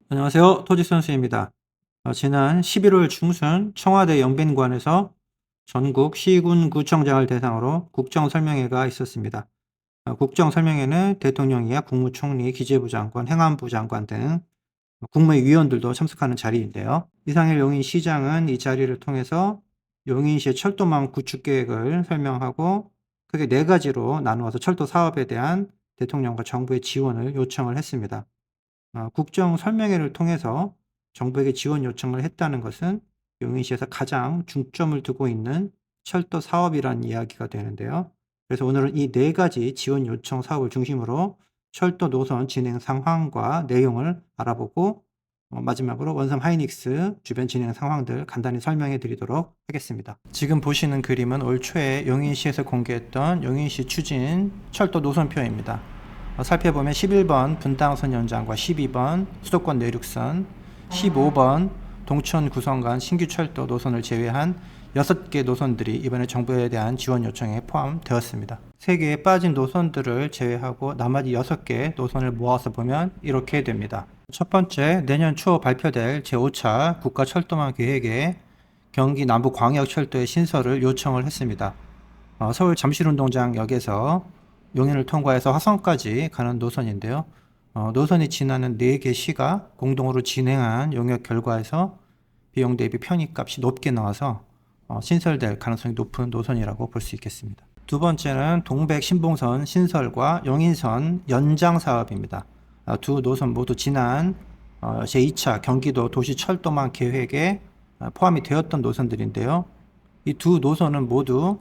안녕하세요. 토지선수입니다. 지난 11월 중순 청와대 영빈관에서 전국 시군 구청장을 대상으로 국정설명회가 있었습니다. 국정설명회는 대통령이야 국무총리, 기재부 장관, 행안부 장관 등 국무위원들도 참석하는 자리인데요. 이상일 용인시장은 이 자리를 통해서 용인시의 철도망 구축 계획을 설명하고 크게 네 가지로 나누어서 철도 사업에 대한 대통령과 정부의 지원을 요청을 했습니다. 국정 설명회를 통해서 정부에게 지원 요청을 했다는 것은 용인시에서 가장 중점을 두고 있는 철도 사업이라는 이야기가 되는데요. 그래서 오늘은 이 네 가지 지원 요청 사업을 중심으로 철도 노선 진행 상황과 내용을 알아보고 마지막으로 원삼 하이닉스 주변 진행 상황들 간단히 설명해 드리도록 하겠습니다. 지금 보시는 그림은 올 초에 용인시에서 공개했던 용인시 추진 철도 노선표입니다. 살펴보면 11번 분당선 연장과 12번 수도권 내륙선, 15번 동천 구성간 신규 철도 노선을 제외한 6개 노선들이 이번에 정부에 대한 지원 요청에 포함되었습니다. 3개의 빠진 노선들을 제외하고 나머지 6개 노선을 모아서 보면 이렇게 됩니다. 첫 번째, 내년 초 발표될 제5차 국가철도망 계획에 경기 남부광역철도의 신설을 요청을 했습니다. 서울 잠실운동장역에서 용인을 통과해서 화성까지 가는 노선인데요. 노선이 지나는 4개 시가 공동으로 진행한 용역 결과에서 비용 대비 편의값이 높게 나와서 신설될 가능성이 높은 노선이라고 볼 수 있겠습니다. 두 번째는 동백 신봉선 신설과 용인선 연장 사업입니다. 두 노선 모두 지난 제2차 경기도 도시철도망 계획에 포함이 되었던 노선들인데요. 이 두 노선은 모두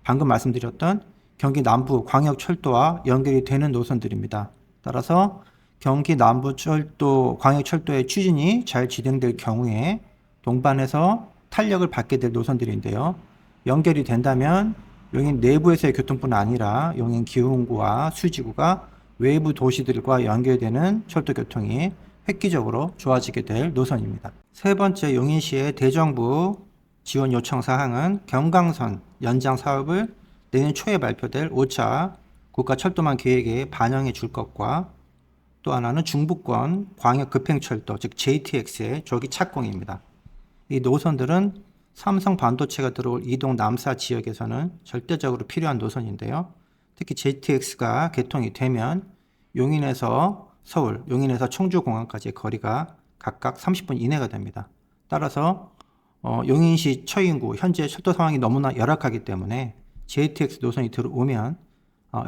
방금 말씀드렸던 경기 남부 광역철도와 연결이 되는 노선들입니다. 따라서 경기 남부철도 광역철도의 추진이 잘 진행될 경우에 동반해서 탄력을 받게 될 노선들인데요. 연결이 된다면 용인 내부에서의 교통뿐 아니라 용인 기흥구와 수지구가 외부 도시들과 연결되는 철도교통이 획기적으로 좋아지게 될 노선입니다. 세 번째 용인시의 대정부 지원 요청 사항은 경강선 연장 사업을 내년 초에 발표될 5차 국가철도망 계획에 반영해 줄 것과 또 하나는 중부권 광역급행철도 즉 JTX의 조기 착공입니다. 이 노선들은 삼성 반도체가 들어올 이동 남사 지역에서는 절대적으로 필요한 노선인데요. 특히 JTX가 개통이 되면 용인에서 서울, 용인에서 청주공항까지의 거리가 각각 30분 이내가 됩니다. 따라서 용인시 처인구 현재 철도 상황이 너무나 열악하기 때문에 JTX 노선이 들어오면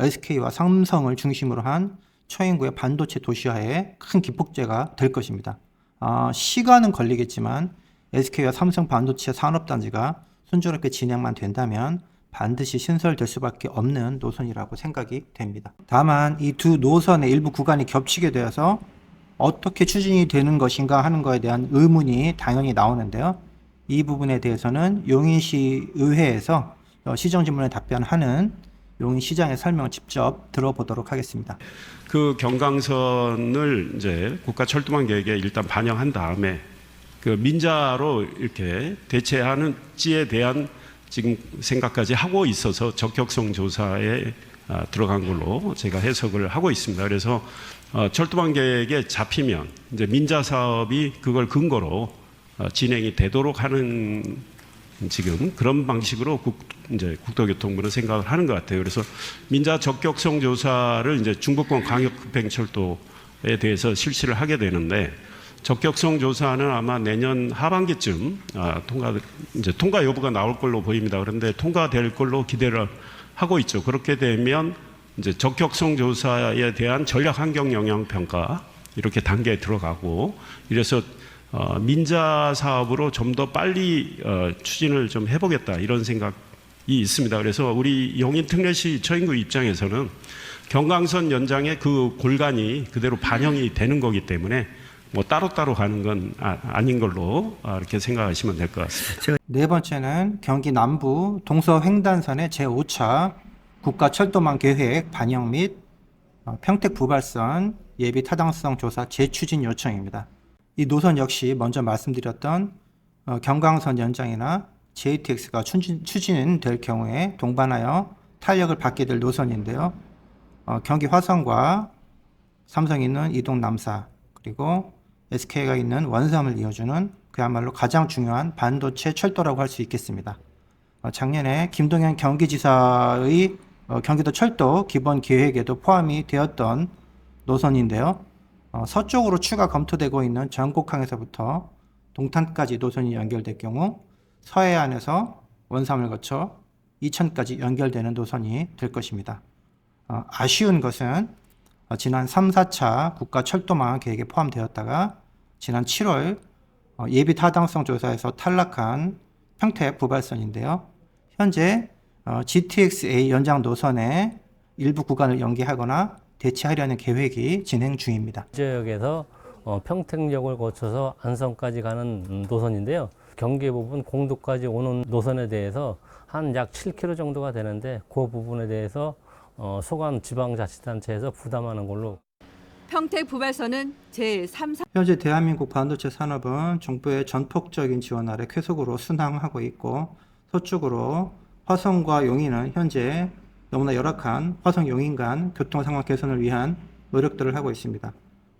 SK와 삼성을 중심으로 한 처인구의 반도체 도시화에 큰 기폭제가 될 것입니다. 시간은 걸리겠지만 SK와 삼성 반도체 산업단지가 순조롭게 진행만 된다면 반드시 신설될 수밖에 없는 노선이라고 생각이 됩니다. 다만 이 두 노선의 일부 구간이 겹치게 되어서 어떻게 추진이 되는 것인가 하는 것에 대한 의문이 당연히 나오는데요. 이 부분에 대해서는 용인시 의회에서 시정질문에 답변하는 용인시장의 설명을 직접 들어보도록 하겠습니다. 그 경강선을 이제 국가철도망 계획에 일단 반영한 다음에 그 민자로 이렇게 대체하는지에 대한 지금 생각까지 하고 있어서 적격성 조사에 들어간 걸로 제가 해석을 하고 있습니다. 그래서 철도망 계획에 잡히면 이제 민자 사업이 그걸 근거로 진행이 되도록 하는 지금 그런 방식으로 이제 국토교통부는 생각을 하는 것 같아요. 그래서 민자 적격성 조사를 이제 중부권 광역급행철도에 대해서 실시를 하게 되는데 적격성 조사는 아마 내년 하반기쯤 통과 여부가 나올 걸로 보입니다. 그런데 통과될 걸로 기대를 하고 있죠. 그렇게 되면 이제 적격성 조사에 대한 전략 환경 영향 평가 이렇게 단계에 들어가고 이래서 민자 사업으로 좀 더 빨리 추진을 좀 해보겠다 이런 생각이 있습니다. 그래서 우리 용인 특례시 처인구 입장에서는 경강선 연장의 그 골간이 그대로 반영이 되는 거기 때문에 뭐 따로따로 가는 건 아닌 걸로 이렇게 생각하시면 될 것 같습니다. 네 번째는 경기 남부 동서횡단선의 제5차 국가철도망 계획 반영 및 평택 부발선 예비 타당성 조사 재추진 요청입니다. 이 노선 역시 먼저 말씀드렸던 경강선 연장이나 JTX가 추진될 경우에 동반하여 탄력을 받게 될 노선인데요. 경기 화성과 삼성이 있는 이동 남사 그리고 SK가 있는 원삼을 이어주는 그야말로 가장 중요한 반도체 철도라고 할 수 있겠습니다. 작년에 김동연 경기지사의 경기도 철도 기본 계획에도 포함이 되었던 노선인데요. 서쪽으로 추가 검토되고 있는 전곡항에서부터 동탄까지 노선이 연결될 경우 서해안에서 원삼을 거쳐 이천까지 연결되는 노선이 될 것입니다. 아쉬운 것은 지난 3, 4차 국가철도망 계획에 포함되었다가 지난 7월 예비 타당성 조사에서 탈락한 평택 부발선인데요. 현재 GTX-A 연장 노선의 일부 구간을 연기하거나 대체하려는 계획이 진행 중입니다. 지역에서 평택역을 거쳐서 안성까지 가는 노선인데요. 경계 부분 공도까지 오는 노선에 대해서 한 약 7km 정도가 되는데 그 부분에 대해서 소관 지방자치단체에서 부담하는 걸로. 평택 부발선은 제3, 현재 대한민국 반도체 산업은 정부의 전폭적인 지원 아래 쾌속으로 순항하고 있고 서쪽으로 화성과 용인은 현재 너무나 열악한 화성 용인 간 교통 상황 개선을 위한 노력들을 하고 있습니다.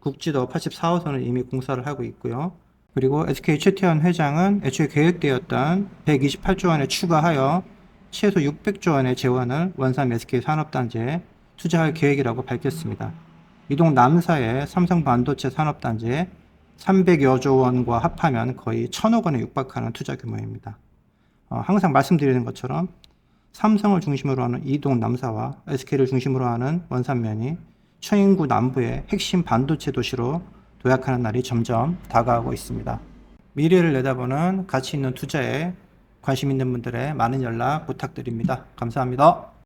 국지도 84호선을 이미 공사를 하고 있고요. 그리고 SK 최태원 회장은 애초에 계획되었던 128조 원에 추가하여 최소 600조 원의 재원을 원삼 SK 산업단지에 투자할 계획이라고 밝혔습니다. 이동 남사의 삼성 반도체 산업단지에 300여조 원과 합하면 거의 1,000억 원에 육박하는 투자 규모입니다. 항상 말씀드리는 것처럼 삼성을 중심으로 하는 이동 남사와 SK를 중심으로 하는 원산면이 청인구 남부의 핵심 반도체 도시로 도약하는 날이 점점 다가오고 있습니다. 미래를 내다보는 가치 있는 투자에 관심 있는 분들의 많은 연락 부탁드립니다. 감사합니다.